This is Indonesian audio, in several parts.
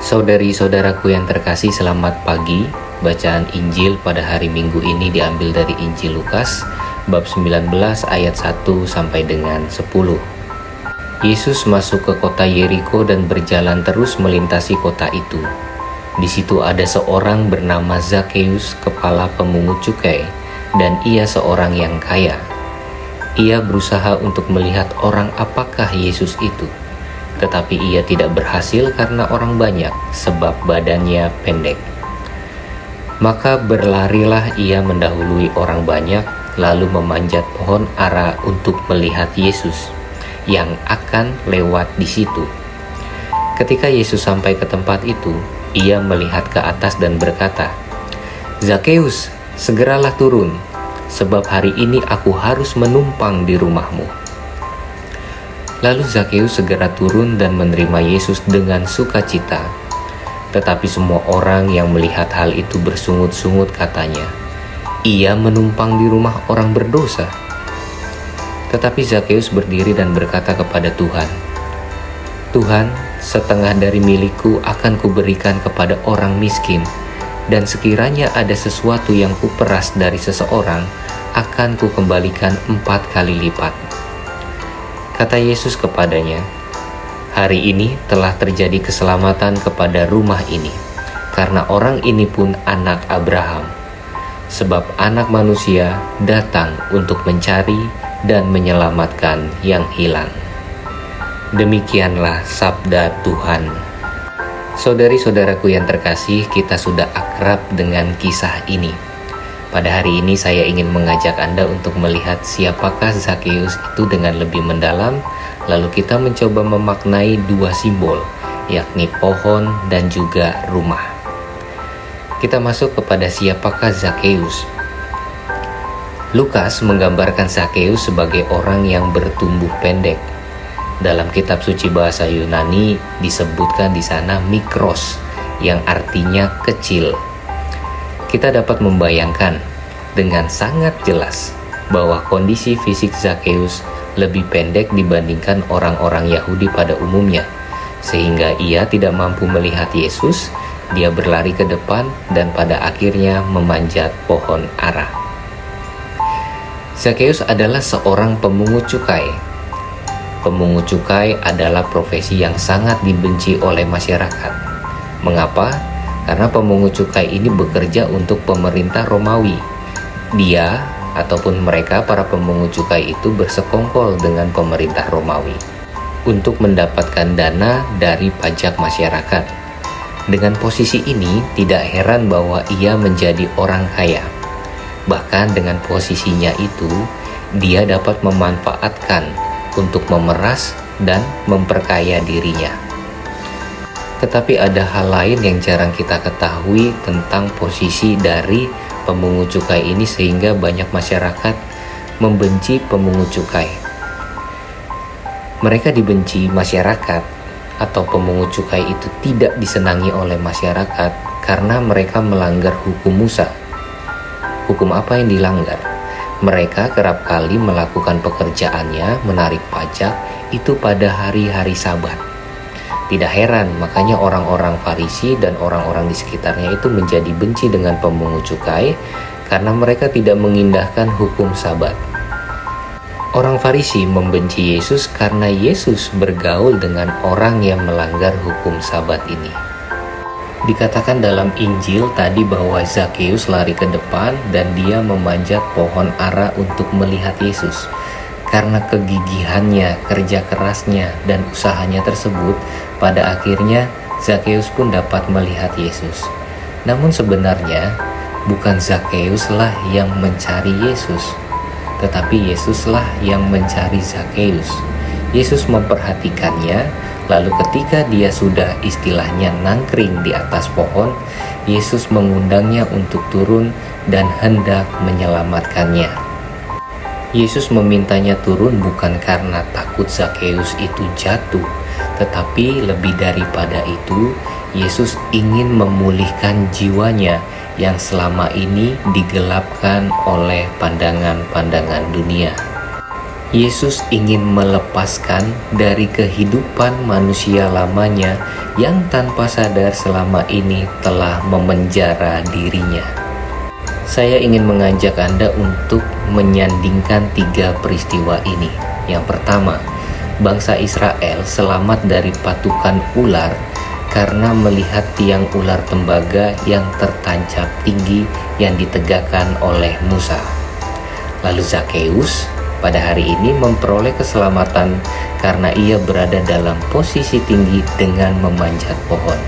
Saudari-saudaraku yang terkasih, selamat pagi. Bacaan Injil pada hari Minggu ini diambil dari Injil Lukas bab 19 ayat 1 sampai dengan 10. Yesus masuk ke kota Yeriko dan berjalan terus melintasi kota itu. Di situ ada seorang bernama Zakheus, kepala pemungut cukai, dan ia seorang yang kaya. Ia berusaha untuk melihat orang apakah Yesus itu, tetapi ia tidak berhasil karena orang banyak, sebab badannya pendek. Maka berlarilah ia mendahului orang banyak, lalu memanjat pohon ara untuk melihat Yesus yang akan lewat di situ. Ketika Yesus sampai ke tempat itu, ia melihat ke atas dan berkata, "Zakheus, segeralah turun, sebab hari ini aku harus menumpang di rumahmu." Lalu Zakheus segera turun dan menerima Yesus dengan sukacita. Tetapi semua orang yang melihat hal itu bersungut-sungut katanya, "Ia menumpang di rumah orang berdosa." Tetapi Zakheus berdiri dan berkata kepada Tuhan, "Tuhan, setengah dari milikku akan kuberikan kepada orang miskin, dan sekiranya ada sesuatu yang kuperas dari seseorang, akan kukembalikan 4 kali lipat." Kata Yesus kepadanya, "Hari ini telah terjadi keselamatan kepada rumah ini, karena orang ini pun anak Abraham. Sebab Anak Manusia datang untuk mencari dan menyelamatkan yang hilang." Demikianlah sabda Tuhan. Saudari-saudaraku yang terkasih, kita sudah akrab dengan kisah ini. Pada hari ini saya ingin mengajak Anda untuk melihat siapakah Zakheus itu dengan lebih mendalam, lalu kita mencoba memaknai 2 simbol, yakni pohon dan juga rumah. Kita masuk kepada siapakah Zakheus. Lukas menggambarkan Zakheus sebagai orang yang bertumbuh pendek. Dalam kitab suci bahasa Yunani disebutkan di sana mikros, yang artinya kecil. Kita dapat membayangkan dengan sangat jelas bahwa kondisi fisik Zakheus lebih pendek dibandingkan orang-orang Yahudi pada umumnya, sehingga ia tidak mampu melihat Yesus. Dia berlari ke depan dan pada akhirnya memanjat pohon ara. Zakheus adalah seorang pemungut cukai. Pemungut cukai adalah profesi yang sangat dibenci oleh masyarakat. Mengapa? Karena pemungut cukai ini bekerja untuk pemerintah Romawi. Dia ataupun mereka para pemungut cukai itu bersekongkol dengan pemerintah Romawi untuk mendapatkan dana dari pajak masyarakat. Dengan posisi ini tidak heran bahwa ia menjadi orang kaya. Bahkan dengan posisinya itu, dia dapat memanfaatkan untuk memeras dan memperkaya dirinya. Tetapi ada hal lain yang jarang kita ketahui tentang posisi dari pemungut cukai ini, sehingga banyak masyarakat membenci pemungut cukai. Mereka dibenci masyarakat atau pemungut cukai itu tidak disenangi oleh masyarakat karena mereka melanggar hukum Musa. Hukum apa yang dilanggar? Mereka kerap kali melakukan pekerjaannya menarik pajak itu pada hari-hari Sabat. Tidak heran, makanya orang-orang Farisi dan orang-orang di sekitarnya itu menjadi benci dengan pemungut cukai karena mereka tidak mengindahkan hukum Sabat. Orang Farisi membenci Yesus karena Yesus bergaul dengan orang yang melanggar hukum Sabat ini. Dikatakan dalam Injil tadi bahwa Zakheus lari ke depan dan dia memanjat pohon ara untuk melihat Yesus. Karena kegigihannya, kerja kerasnya, dan usahanya tersebut, pada akhirnya Zakheus pun dapat melihat Yesus. Namun sebenarnya bukan Zakheuslah yang mencari Yesus, tetapi Yesuslah yang mencari Zakheus. Yesus memperhatikannya, lalu ketika dia sudah istilahnya nangkring di atas pohon, Yesus mengundangnya untuk turun dan hendak menyelamatkannya. Yesus memintanya turun bukan karena takut Zakheus itu jatuh, tetapi lebih daripada itu, Yesus ingin memulihkan jiwanya yang selama ini digelapkan oleh pandangan-pandangan dunia. Yesus ingin melepaskan dari kehidupan manusia lamanya yang tanpa sadar selama ini telah memenjara dirinya. Saya ingin mengajak Anda untuk menyandingkan 3 peristiwa ini. Yang pertama, bangsa Israel selamat dari patukan ular karena melihat tiang ular tembaga yang tertancap tinggi yang ditegakkan oleh Musa. Lalu Zakeus pada hari ini memperoleh keselamatan karena ia berada dalam posisi tinggi dengan memanjat pohon.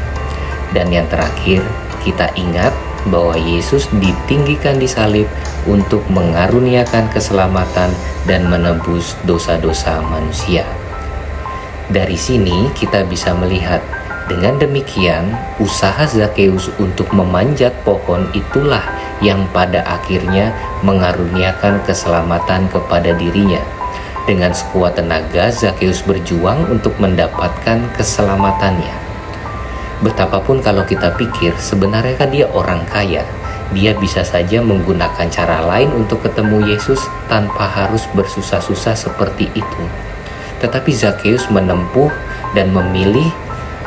Dan yang terakhir, kita ingat bahwa Yesus ditinggikan di salib untuk mengaruniakan keselamatan dan menebus dosa-dosa manusia. Dari sini kita bisa melihat, dengan demikian usaha Zakeus untuk memanjat pohon itulah yang pada akhirnya mengaruniakan keselamatan kepada dirinya. Dengan sekuat tenaga Zakeus berjuang untuk mendapatkan keselamatannya. Betapapun kalau kita pikir sebenarnya kan dia orang kaya, dia bisa saja menggunakan cara lain untuk ketemu Yesus tanpa harus bersusah-susah seperti itu. Tetapi Zakeus menempuh dan memilih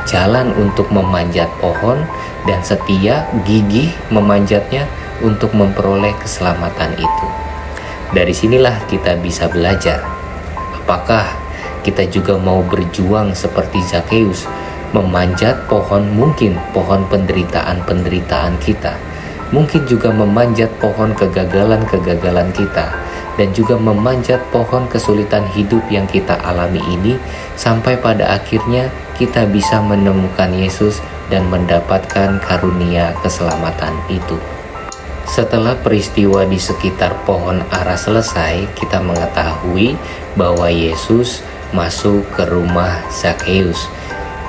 jalan untuk memanjat pohon dan setia gigih memanjatnya untuk memperoleh keselamatan itu. Dari sinilah kita bisa belajar. Apakah kita juga mau berjuang seperti Zakeus, memanjat pohon, mungkin pohon penderitaan kita, mungkin juga memanjat pohon kegagalan kita, dan juga memanjat pohon kesulitan hidup yang kita alami ini, sampai pada akhirnya kita bisa menemukan Yesus dan mendapatkan karunia keselamatan itu. Setelah peristiwa di sekitar pohon ara selesai, kita mengetahui bahwa Yesus masuk ke rumah Zakeus.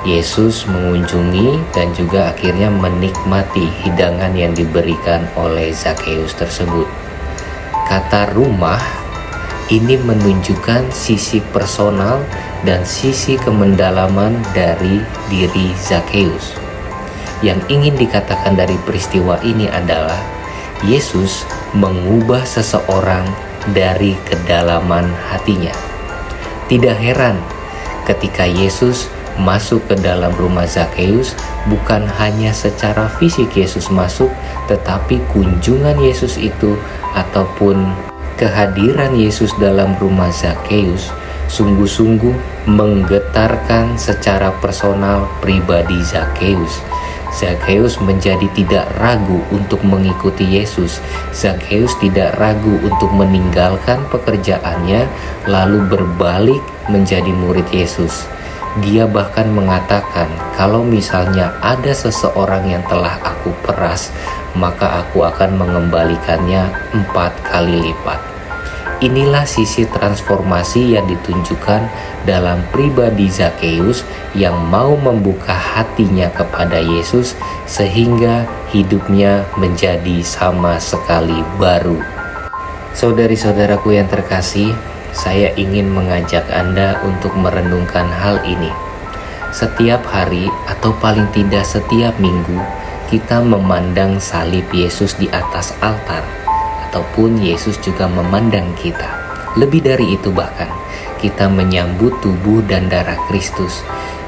Yesus mengunjungi dan juga akhirnya menikmati hidangan yang diberikan oleh Zakeus tersebut. Kata rumah ini menunjukkan sisi personal dan sisi kemendalaman dari diri Zakeus. Yang ingin dikatakan dari peristiwa ini adalah Yesus mengubah seseorang dari kedalaman hatinya. Tidak heran ketika Yesus masuk ke dalam rumah Zakeus, bukan hanya secara fisik Yesus masuk, tetapi kunjungan Yesus itu ataupun kehadiran Yesus dalam rumah Zakeus sungguh-sungguh menggetarkan secara personal pribadi Zakeus. Zakeus menjadi tidak ragu untuk mengikuti Yesus. Zakeus tidak ragu untuk meninggalkan pekerjaannya lalu berbalik menjadi murid Yesus. Dia bahkan mengatakan, kalau misalnya ada seseorang yang telah aku peras, maka aku akan mengembalikannya 4 kali lipat. Inilah sisi transformasi yang ditunjukkan dalam pribadi Zakeus yang mau membuka hatinya kepada Yesus sehingga hidupnya menjadi sama sekali baru. Saudari-saudaraku yang terkasih, saya ingin mengajak Anda untuk merenungkan hal ini. Setiap hari atau paling tidak setiap minggu, kita memandang salib Yesus di atas altar, ataupun Yesus juga memandang kita. Lebih dari itu bahkan, kita menyambut tubuh dan darah Kristus.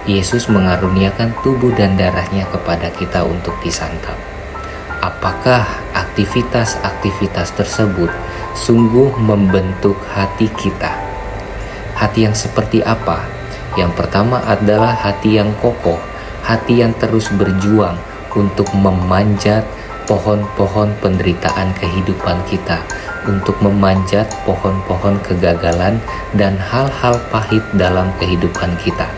Yesus mengaruniakan tubuh dan darahnya kepada kita untuk disantap. Apakah aktivitas-aktivitas tersebut sungguh membentuk hati kita? Hati yang seperti apa? Yang pertama adalah hati yang kokoh, hati yang terus berjuang untuk memanjat pohon-pohon penderitaan kehidupan kita, untuk memanjat pohon-pohon kegagalan dan hal-hal pahit dalam kehidupan kita.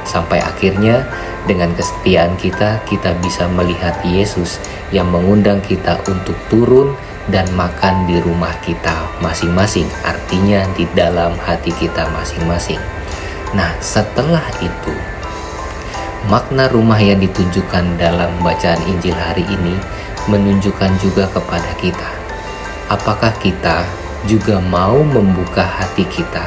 Sampai akhirnya dengan kesetiaan kita bisa melihat Yesus yang mengundang kita untuk turun dan makan di rumah kita masing-masing, artinya di dalam hati kita masing-masing. Nah, setelah itu, makna rumah yang ditunjukkan dalam bacaan Injil hari ini menunjukkan juga kepada kita. Apakah kita juga mau membuka hati kita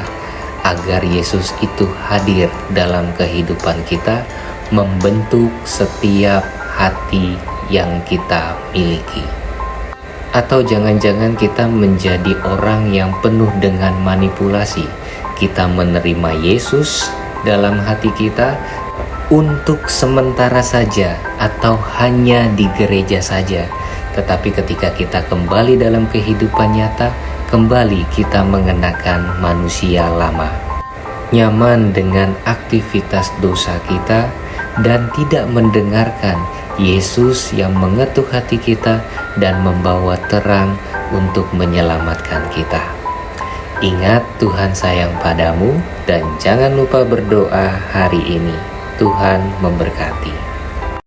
agar Yesus itu hadir dalam kehidupan kita, membentuk setiap hati yang kita miliki? Atau jangan-jangan kita menjadi orang yang penuh dengan manipulasi. kita menerima Yesus dalam hati kita untuk sementara saja atau hanya di gereja saja. Tetapi ketika kita kembali dalam kehidupan nyata, kembali kita mengenakan manusia lama, nyaman dengan aktivitas dosa kita, dan tidak mendengarkan Yesus yang mengetuk hati kita dan membawa terang untuk menyelamatkan kita. Ingat, Tuhan sayang padamu, dan jangan lupa berdoa hari ini. Tuhan memberkati.